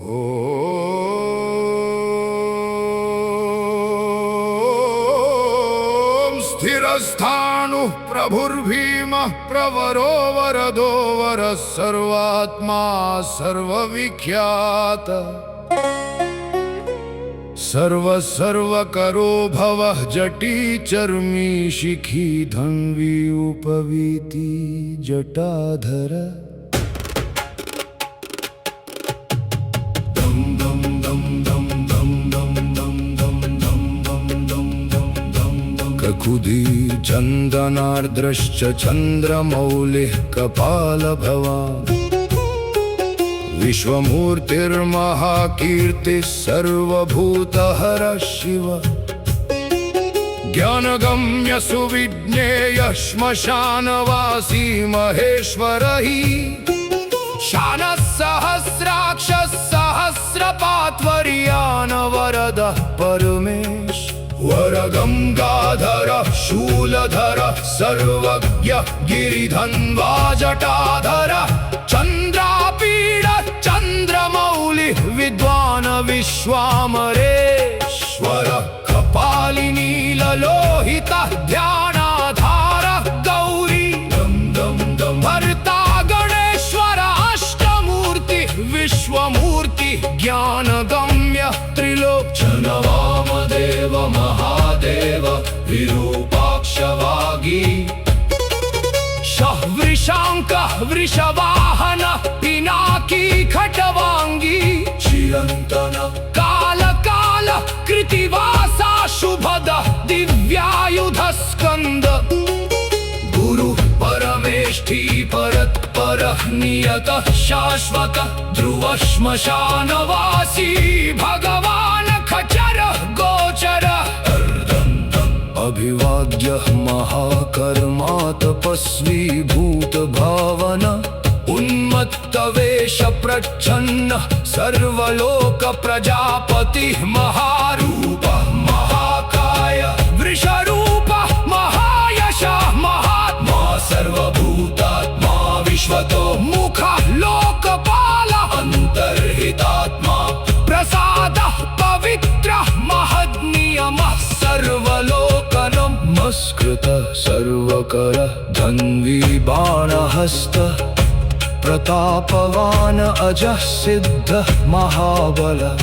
ॐ स्थिरस्थाणुः प्रभुर्भीमः प्रवरो वरदो वरः सर्वात्मा सर्वविख्यात सर्वकरो भवः जटी चर्मी शिखी धन्वी उपवीति जटाधर ककुदी चन्दनार्द्रश्च चन्द्रमौलिः कपालभवान् विश्वमूर्तिर्महाकीर्तिः सर्वभूतहरः शिव ज्ञानगम्य सुविज्ञेयः श्मशानवासी महेश्वरः शानः सहस्राक्षः सहस्रपात्वर्यानवरदः परमेश्वर गङ्गाधरः शूलधरः सर्वज्ञः गिरिधन्वा जटाधरः चन्द्रापीडः चन्द्रमौलिः विद्वान् विश्वामरेश्वरः कपालिनीललोहितः ध्यानाधारः गौरी भर्ता गणेश्वर अष्टमूर्तिः विश्वमूर्तिः ज्ञानगम्यः त्रिलोचन वामदेव महादेव विरूपाक्षवागी वृषांकः वृषवाहनः पिनाकी खटवांगी चिरंतन काल कृतिवासा शुभदः दिव्यायुधः स्कंद गुरुः परमेष्ठी परत्परः नियतः शाश्वतः ध्रुवः श्मशानवासी भगवान् खचरः गोचरः अभिवाद्यः महाकर्मा तपस्वी भूतभावना उन्मत्तवेश प्रच्छन्नः सर्वलोक प्रजापतिः महारूपः महाकाय वृषरूपः महायशः महात्मा सर्वभूतात्मा विश्वतो मुखः लोकपालः अन्तर्हितात्मा प्रसादः पवित्रः महद्नियमः सर्वलोकनमस्कृतः सर्वकरः धन्वी बाणहस्तः प्रतापवान् अजः सिद्धः महाबलः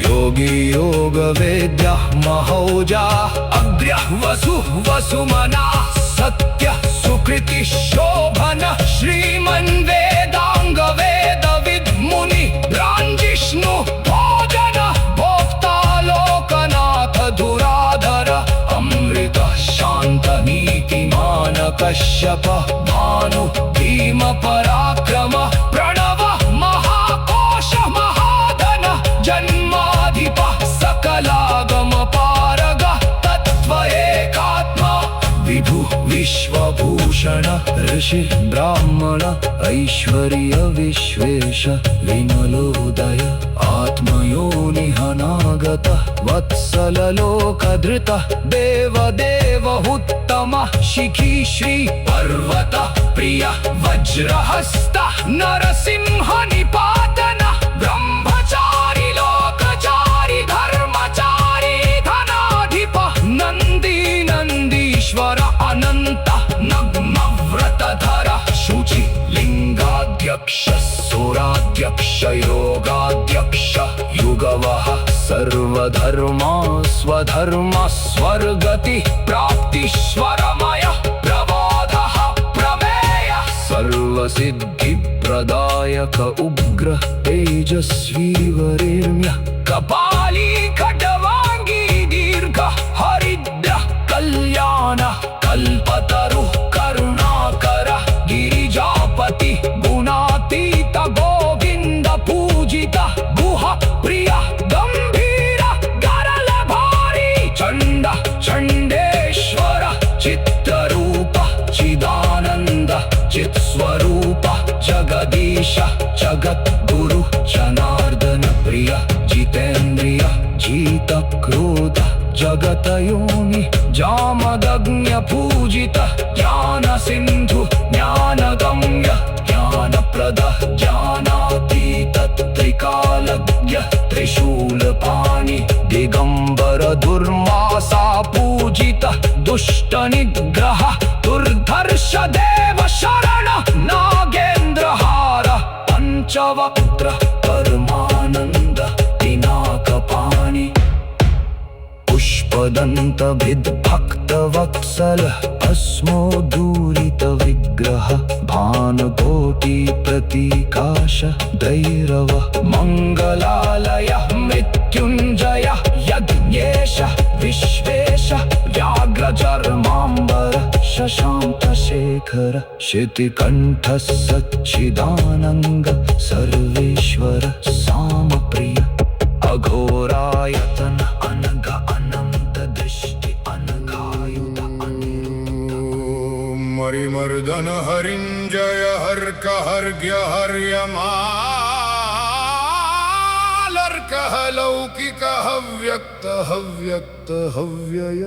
योगी योगवेद्यः महौजाः अग्र्यः वसुः वसुमनाः सत्यः सुकृतिः शोभनः श्रीमन् वेदाङ्गवेदविद् मुनिः भ्राञ्जिष्णुः भोजनः भोक्ता लोकनाथ धुराधरः अमृतः शान्तनीतिमान् कश्यपः भानुः भीम पराक्रमः प्रणवः महाकोशः महाधनः जन्माधिपः सकलागमपारगः तत्त्व एकात्मा विभुः विश्वभूषण ऋषिः ब्राह्मण ऐश्वर्य विश्वेश विमलोदय आत्मयोनिः अनागतः वत्सललोकधृतः देवदेवहुत्तमः शिखी श्री पर्वतः प्रियः वज्रहस्तः नरसिंह निपातनः ब्रह्मचारी लोकचारी धर्मचारी धनाधिपः नन्दी नन्दीश्वर अनन्तः नग्नव्रतधरः शुचि लिङ्गाध्यक्षः सुराध्यक्ष योगाध्यक्षः युगवः सर्वधर्मा स्वधर्मः स्वर्गतिः प्राप्तिश्वरमयः प्रवादः प्रमेयः सर्वसिद्धिप्रदायक उग्र तेजस्वी वरेण्यः कपाली खड्वांगी दीर्घः हरिद्रः कल्याणः कल्पतरुः करुणाकरः गिरिजापतिः गुणातीत गोविन्द पूजितः गुह प्रियः गम्भीरः गरल भारी चण्डः चण्डेश्वरः चित्तरूपः चिदानन्दः चित्स्वरूपः जगदीशः जगद्गुरुः जनार्दन प्रियः जितेन्द्रियः जितक्रोधः जगतयोनिः जामदग्न्य पूजितः ज्ञानसिन्धुः ज्ञानगम्यः ज्ञानप्रदः ज्ञानातीतः त्रिकालज्ञः त्रिशूलपाणि दिगंबर दुर्मासा पूजित दुष्ट निग्रह दुर्धर्ष देव शरण नागेंद्रहार पंचवक्त्र परमानंद पिनाकपाणि पुष्पदंत भिद्भक्त वत्सल अस्मोदूरित विग्रह भानुकोटि प्रतीकाश दैरव मंगलालय मृत्युंजय यज्ञेश विश्वेश व्याघ्रचर्मांबर शशांक शेखर शितिकंठ सच्चिदानंद सर्वेश्वर सामप्रिय अघोरायतन अनघ अनंत दृष्टि अनघायुत मरिमर्दन हरिंजय हर्क हर्ग्य हर्यमालर्क लौकिक हव्यक्त हव्यक्त हव्यय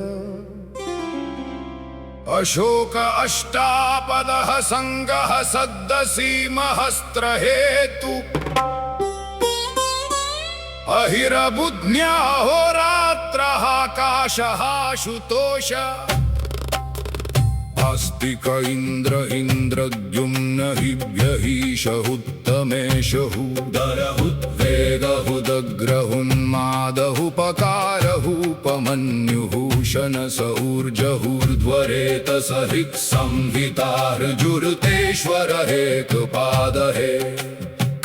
अशोक अष्टापदः संगः सद्दसीमहस्त्र हेतु अहिरबुध्न्याहोरात्रः आकाशः शुतोष आस्तिक इन्द्र इन्द्रद्युम्न हिव्यहीशहुत्तमेशहु दरहुद्वेगहुदग्रहुन्मादहुपकारहुपमन्युः शनस ऊर्जहुर्ध्वरेतसहिः संहितार्जुरुतेश्वर हेकपादहे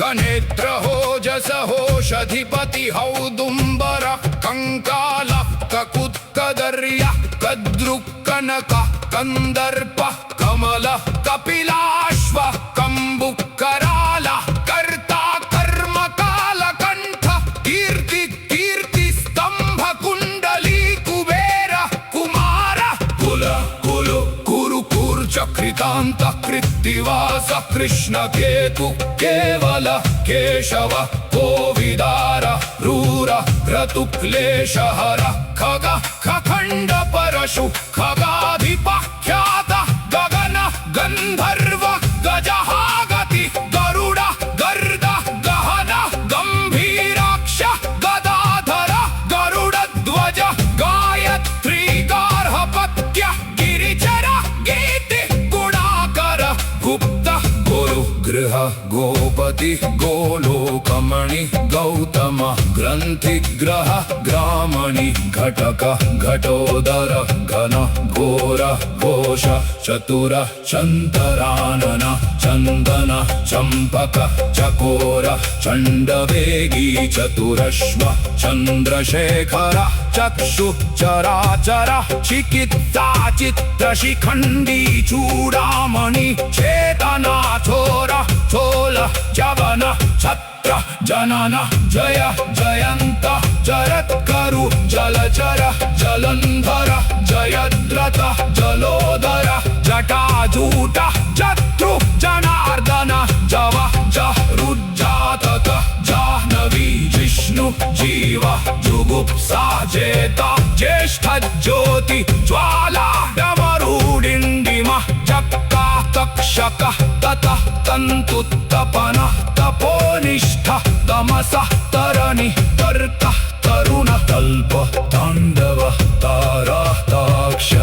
कनेत्र होजस होषधिपति हौदुम्बर कंकाल ककुत्कदर्य कद्रुकनक कंदर्प कमल कपिलाश्व कंबुकराल कर्ता कर्म काल कंठ कीर्ति कीर्ति स्तंभ कुंडली कुबेर कुमार कुल कुलु कुरु कुर्चक्रितांत कृत्तिवास कृष्ण केतु केवल केशव कोविदार रूर क्रतुक्लेश हर खग खखंड परशु खगाधिपख्यात गगन गंधर्व गजहागति गरुड गर्द गहन गंभीराक्ष गदाधर गरुड ध्वज गायत्री गार्हपत्य गिरिचर गीति गुणाकर गुप्त गुरु गृह गोपति गोलोकमणि गौतम ग्रंथि ग्रह ग्रामणि घटक घटोदर घन घोर घोष चतुर चंतरानन चंदन चंपक चकोर चंडवेगी चतुरश्व चंद्रशेखर चक्षु चराचर चिकित्सा चित्र शिखंडी चूड़ामणि चेतना छोर चोल जवन छत्र जनन जय जयंत जरत्करु जलचर जलंधर जयद्रथ जलोदर जटाजूट जत्रु जनार्दन जव जरुज्जातक जाह्नवी जिष्णु जीव जुगुप्सा जेता ज्येष्ठ ज्योति ज्वाला डमरुडिंडिम चक्का तक्षक ततः तन्तुत्तपन तपोनिष्ठ तमस तरनि तर्क तरुण तल्प तांडव तारा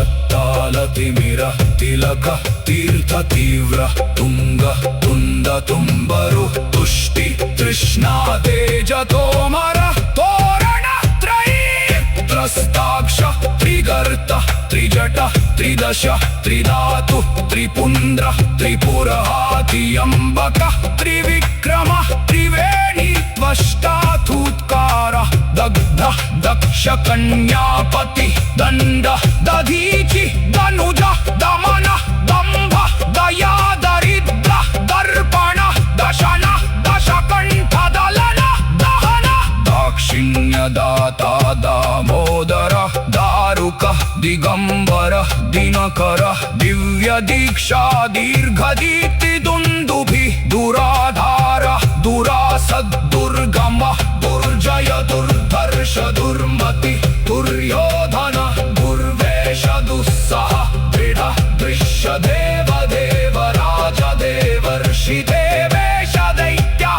ताक्षतालतिमिर तिलक तीर्थ तीव्र तुंग तुंद तुम्बरु तुष्टि तृष्णा तेज तोमर तोरण त्रयी त्रस्ताक्ष त्रिगर्त त्रिजट त्रिदश त्रिधातु त्रिपुंद्र त्रिपुरहातियंबक त्रिविक्रम त्रिवेणी त्वष्टाथूत्कार दग्ध दक्ष कन्यापति दंड दधीचि दनुज दमन दंभ दया दरिद्र दर्पण दशन दशकंठ दलन दहन दाक्षिण्य दाता दामोदर दारुक दिगंबर दिनकर दिव्य दीक्षा दीर्घदीप्ति दुंदुभि दुराधार दुरासद दुर्गम दुर्जय दुर्धर्ष दुर्मति दुर्योधन दुर्वेश दुस्सह दृढ़ दृश्य देव देव राज देवर्षि देवेश दैत्य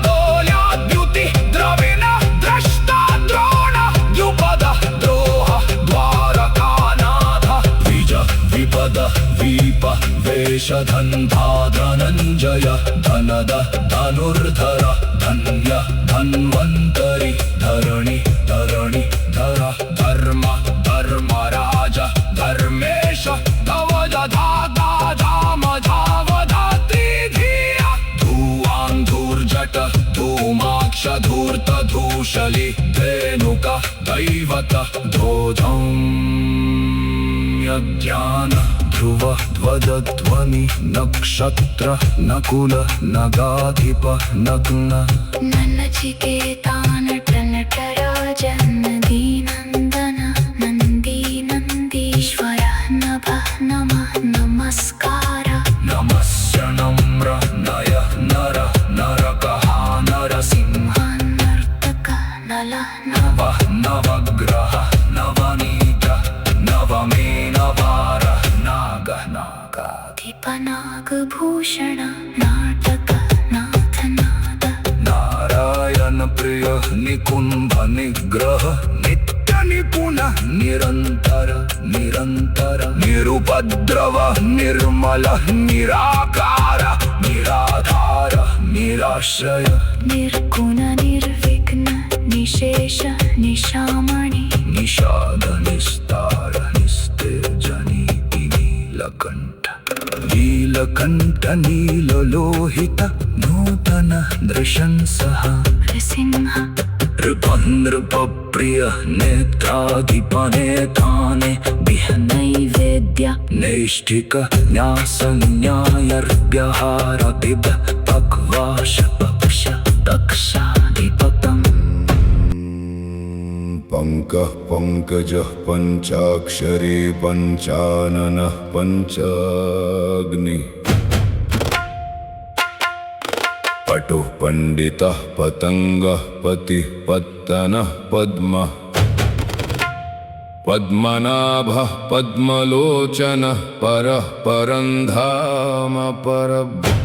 दोल्याद्युति द्रविण द्रश धनुर्धर धन्य धन्वन्तरि धरणि धरणि धर धर्म धर्मराज धर्मेश धवज धागा धाम धावधात्री धिया धूवान्धूर्जट धूमाक्ष धूर्त धूशलि धेनुक दैवत ध्यान ध्रुव ध्वजध्वनि नक्षत्र नकुल नगाधिप नग्न नचिकेता नट नटराज नदीनन्दन नन्दी नन्दीश्वर नभ नमः नमस्कार नमस्य नम्र नय नर नरकः नरसिंह नर्तक नल नव नवग्रह नवनीत नवमेनवार नाग नागाधिप नागभूषण नाटक नाथ नाद नारायण प्रिय निकुंभ निग्रह नित्य निपुण निरंतर निरंतर निरुपद्रव निर्मल निराकार निराधार निराश्रय निर्गुण निर्विघ्न निशेष निशामणि निषाद निस्तार निस्तेज नीति नीलकंठ नीलकंठ नीललोहित नूतन दृशंसः नृसिंह नृपप्रिय नेत्राधिपनेताने नैवेद्य नैष्ठिक न्यासन्यायर्व्यहारतिब पक्वाश पक्ष दक्षाधिपतम् पंकः पंकजः पंचाक्षरी पंचाननः पंचाग्नि पटुः पंडितः पतंगः पतिः पत्तनः पद्मः पद्मनाभः पद्मलोचनः परः परन्धाम परब्रह्म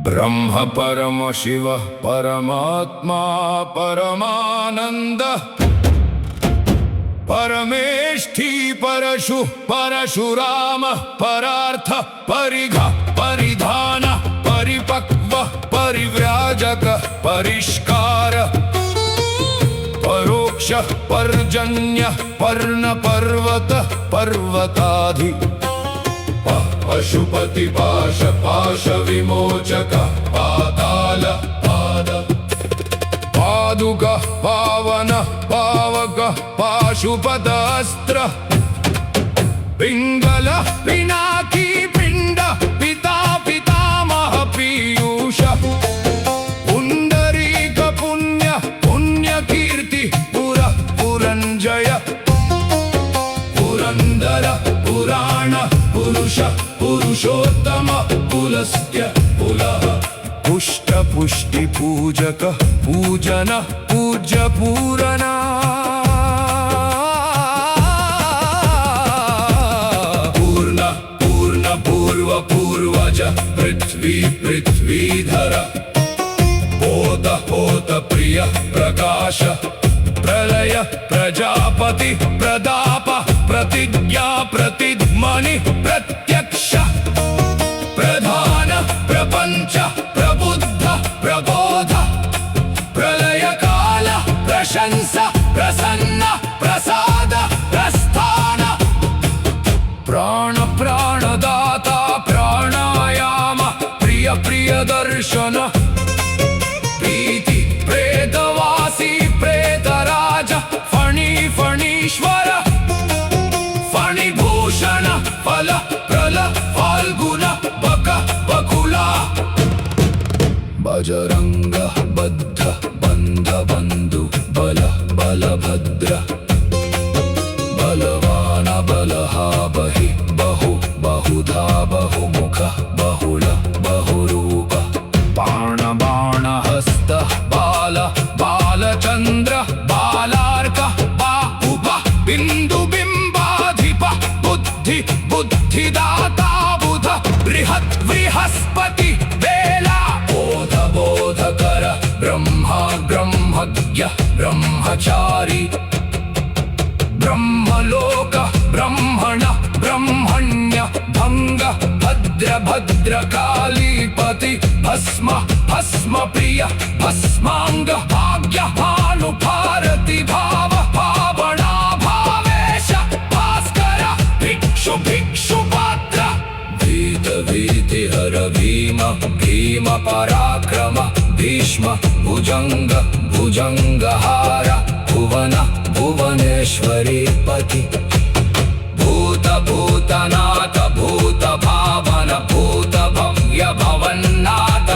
ब्रह्म परम शिव परमात्मा परमानंद परमेष्ठी परशु परशुराम परार्थ परिघ परिधान परिपक्व परिव्राजक परिष्कार परोक्ष पर्जन्य पर्ण पर्वत पर्वताधि पशुपति पाश पाश विमोचक पाताल पाद पादुक पावन पावक पाशुपतास्त्र पिंगल पिनाकी पिंड पिता पितामह पीयूष पुंडरीक पुण्य पुण्य कीर्ति पुर पुरंजय पुरंदर पुराण पुरुष पुरुषोत्तम पुलस्त्य पुलः पुष्ट पुष्टि पूजक पूजन पूज्य पूरना पूर्ण पूर्ण पूर्व पूर्वज पृथ्वी पृथ्वीधर पोत पोत प्रिय प्रकाश प्रलय प्रजापति प्रदाप प्रतिज्ञा प्रतिध्मनि प्रत्यक्ष प्रधान प्रपंच प्रबुद्ध प्रबोध प्रलय काल प्रशंस प्रसन्न प्रसाद प्रस्थान प्राण प्राणदाता प्राणायाम प्रिय प्रिय दर्शन प्रीति प्रेतवासी प्रेतराज फणि फणीश्वर फणिभूषण फल प्रल फाल्गुन बक बकुला बजरंग बद्ध बंध बंधु बल बलभद्र बलवान बलहा बहि बहु बहुधा बहुमुख बहुल बहुरूप बाण बाण हस्त बाल बालचंद्र बालार्क बाहुब बिंदु बिंबाधिप बुद्धि बुद्धिदाता बुध बृहत् बृहस्पति बेला बोध बोधकर ब्रह्मा ब्रह्मज्ञ ब्रह्मचारी ब्रह्मलोक ब्रह्मण ब्रह्मण्य भंग भद्र भद्रकालीपति भस्म भस्म प्रिय भस्मांग भाग्य भानुभारती भाव भावना भावेश भास्कर भिक्षु भिक्षु पात्र भीत भीति हर भीम भीम पराक्रम भीष्म भुजंग भुजंगहार भुवन भुवनेश्वरी पति भूत भूतनाथ भूत भावन भूत भव्य भवन्नाथ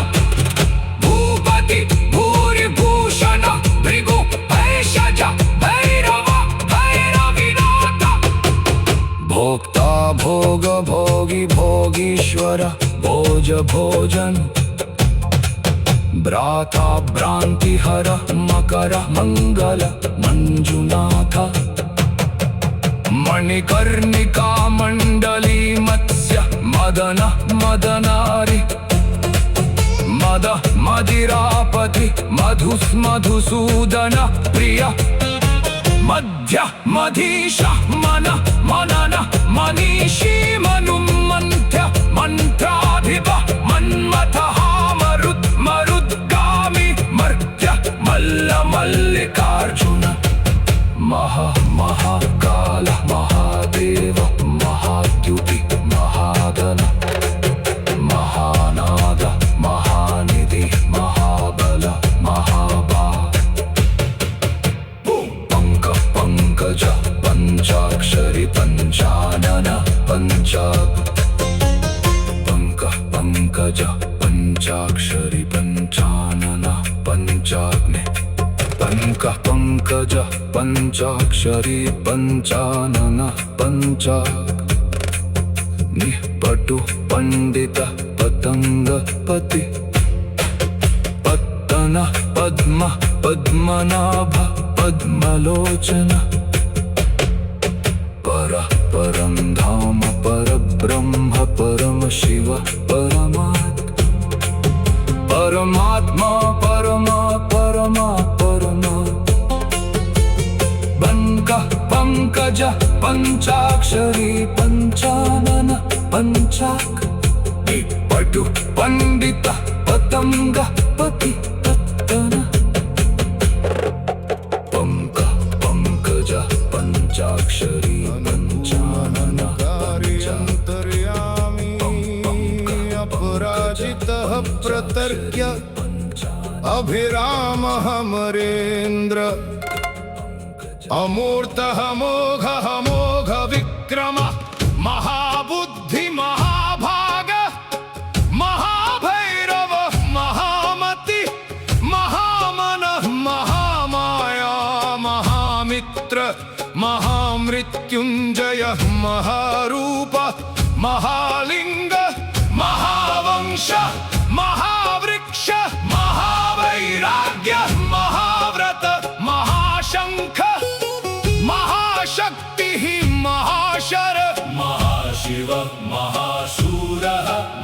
भूपति भूरिभूषण भृगु भैषज भैरव भैरविनाथ भोक्ता भोग भोगी भोगीश्वर भोज भोजन भ्राता भ्रांति हर मकर मंगल मंजुनाथ मणिकर्णिका मंडली मत्स्य मदन मदनारि मद मदिरापति मधुसूदन प्रिय मध्य मधीश मन मनन मनीषी मनुमन्त्य मंत्राधिप मन्मथ मरुत् मरुद्गामी मर्त्य मल्ल मल्लिकार्जुन महा महाकाल महादेव महाद्युति महादन महानाद महानिधि महाबल महाबाग पंक पंकज पंचाक्षरी पंचानन पंक पंकज पंचाक्षरी पंचानन पंचाग्नि पंक पंकज पंचाक्षरी पंचानन पंचाग्नि पटु पंडित पतंग पति पत्तन पद्म पद्मनाभ पद्मलोचन पर परम धाम पर ब्रह्म परम शिव परमात्मा परमा परमा परमा बंक पंकज पंचाक्षरी पंचानन पंचाक पटु पंडित पतंग पति पत्तन पंक पंकज पंचाक्षरी पंचानन अपराजितः प्रतर्क्य अभिरामः अमरेन्द्र अमूर्तः मोघः मोघ विक्रम महाबुद्धि महाभाग महाभैरव महामति महामनः महामाया महामित्र महामृत्युंजय महारूप महालिंग महावंश महावृक्ष महावैराग्य महाव्रत महाशंख महाशक्ति महाशर महाशिव महाशूर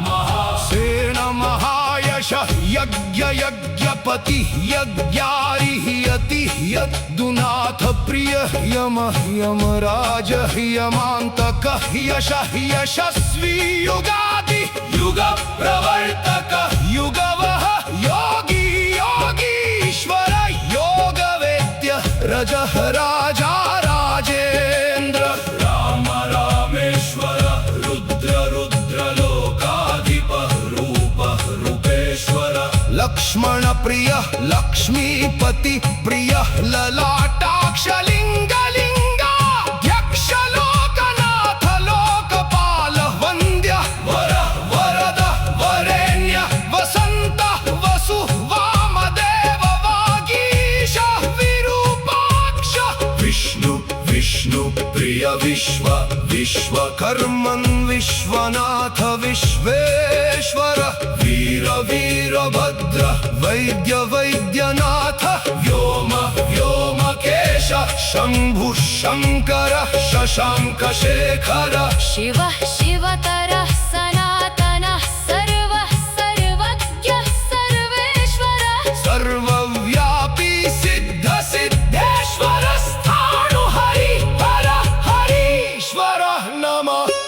महासेन महायश यज्ञ यज्ञपति यज्ञारिः यति यद्दुनाथ प्रिय यम यमराज यमांतक यश यशस्वी युगादि युग प्रवर्तक युगवः योगी योगीश्वर योग वेद्य रजः राजा राजेन्द्र राम रामेश्वर रुद्र रुद्रलोकाधिप रूप रूपेश्वर लक्ष्मण प्रिय लक्ष्मीपति प्रिय ललाटाक्ष लिंग लिंगाध्यक्ष लोकनाथ लोकपाल वन्द्य वर वरद वरेण्य वसंत वसु वामदेव वागीश विरूपाक्ष विष्णु विष्णु प्रिय विश्व विश्वकर्मन् विश्वनाथ विश्वेश्वर वीर वीरभद्र वैद्य वैद्यनाथ व्योम व्योमकेश शंभु शंकर शशांक शेखर शिवः शिवतरः सनातनः सर्वः सर्वज्ञः सर्वेश्वरः सर्वव्यापी सिद्ध सिद्धेश्वर स्थाणु हरि हर हरीश्वर नमः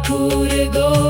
ठूर दो